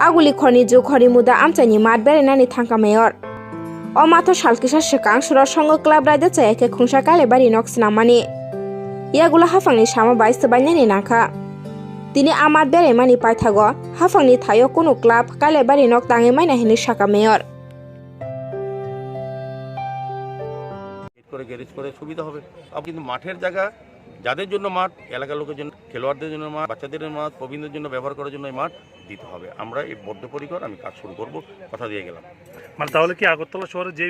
Aguli khorni ju khori muda amchani mat berenani thangka mayor. O mato salkisa sekang sura songo club raida chayake khungsa kale bari nok sinamani. Yagula hafangni sama bai sabanyani nakha. Tini amat beremani paithago hafangni thayo kono club kale bari nok tangi maina hini saka mayor. করে garage করে সুবিধা হবে। কিন্তু মাঠের জায়গা যাদের জন্য মাঠ, এলাকার লোকের জন্য, খেলোয়াড়দের জন্য মাঠ, বাচ্চাদের মাঠ, প্রবীণদের জন্য ব্যবহার করার জন্য এই মাঠ দিতে হবে। আমরা এই বদ্ধপরিকর আমি কাজ শুরু করব, কথা দিয়ে গেলাম। মানে তাহলে কি আগরতলা শহরে যে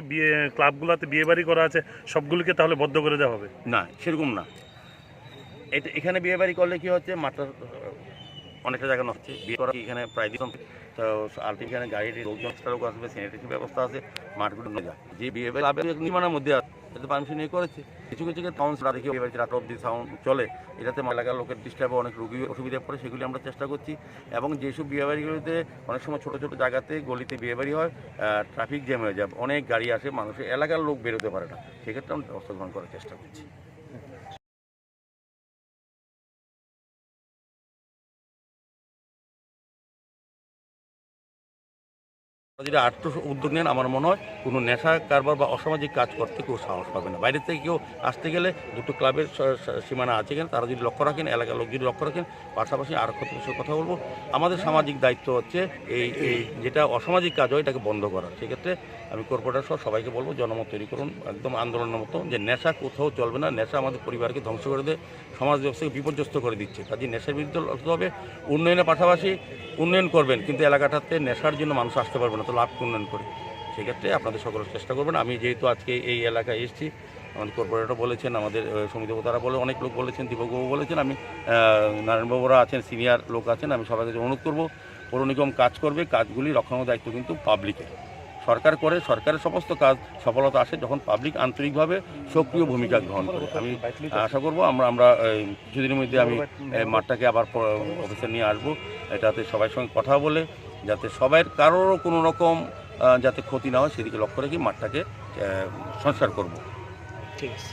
ক্লাবগুলোতে বিয়ে বাড়ি করা আছে সবগুলিকে তাহলে বদ্ধ করে দেওয়া হবে? না, সেরকম না। এখানে বিয়ে বাড়ি করলে কি হচ্ছে, মাঠটা অনেকটা জায়গা নষ্ট হচ্ছে। বিয়ে করা এখানে প্রায় দিন তো আলটি এখানে গাড়ির লোক আসবে, স্যানিটেশন ব্যবস্থা আছে, মাঠগুলো নিয়ে যায়। যে বিয়ে বাড়ি নির্মাণের মধ্যে এটা পারমিশন নিয়ে করেছে। কিছু কিছু টাউন্সরা দেখি বিয়ে বাড়িতে রাত অব্দি সাউন্ড চলে, এটাতে এলাকার লোকের ডিস্টার্বে অনেক রোগী অসুবিধা পড়ে, সেগুলি আমরা চেষ্টা করছি। এবং যেসব বিয়ে বাড়িগুলোতে অনেক সময় ছোটো ছোটো জায়গাতে গলিতে বিয়ে বাড়ি হয়, ট্রাফিক জ্যাম হয়ে যায়, অনেক গাড়ি আসে, মানুষের এলাকার লোক বেরোতে পারে না, সেক্ষেত্রে আমরা ব্যবস্থা গ্রহণ করার চেষ্টা করছি। যদি আর্থ উদ্যোগ নেন, আমার মনে হয় কোনো নেশা কারবার বা অসামাজিক কাজ করতে কেউ সাহস পাবে না। বাইরে থেকে কেউ আসতে গেলে দুটো ক্লাবের সীমানা আছে কেন, তারা যদি লক্ষ্য রাখেন, এলাকার লোক যদি লক্ষ্য রাখেন। পাশাপাশি আর কথা বলবো, আমাদের সামাজিক দায়িত্ব হচ্ছে এই যেটা অসামাজিক কাজ হয় এটাকে বন্ধ করা। সেক্ষেত্রে আমি কর্পোরেটর সহ সবাইকে বলবো, জনমত তৈরি করুন একদম আন্দোলনের মতো, যে নেশা কোথাও চলবে না। নেশা আমাদের পরিবারকে ধ্বংস করে দেয়, সমাজ ব্যবস্থাকে বিপর্যস্ত করে দিচ্ছে। কাজে নেশার বিরুদ্ধে লড়তে হবে। উন্নয়নের পাশাপাশি উন্নয়ন করবেন, কিন্তু এলাকাটাতে নেশার জন্য মানুষ আসতে পারবে না, তো লাভ উন্নয়ন করে। সেক্ষেত্রে আপনাদের সকলের চেষ্টা করবেন। আমি যেহেতু আজকে এই এলাকায় এসেছি, আমাদের কর্পোরেটর বলেছেন, আমাদের সমিতিবতারা বলে, অনেক লোক বলেছেন, দীপকবাবু বলেছেন, আমি নারায়ণবাবুরা আছেন, সিনিয়র লোক আছেন, আমি সবাইকে অনুরোধ করবো, পৌর নিগম কাজ করবে। কাজগুলি রক্ষণাবেক্ষণের দায়িত্ব কিন্তু পাবলিকের। সরকার করে, সরকারের সমস্ত কাজ সফলতা আসে যখন পাবলিক আন্তরিকভাবে সক্রিয় ভূমিকা গ্রহণ করে। আমি আশা করব আমরা কিছুদিনের মধ্যে আমি মাঠটাকে আবার অফিসে নিয়ে আসবো, এটাতে সবার সঙ্গে কথা বলে যাতে সবার কারোরও কোনো রকম যাতে ক্ষতি না হয় সেদিকে লক্ষ্য রেখে মাঠটাকে সংস্কার করব। ঠিক আছে।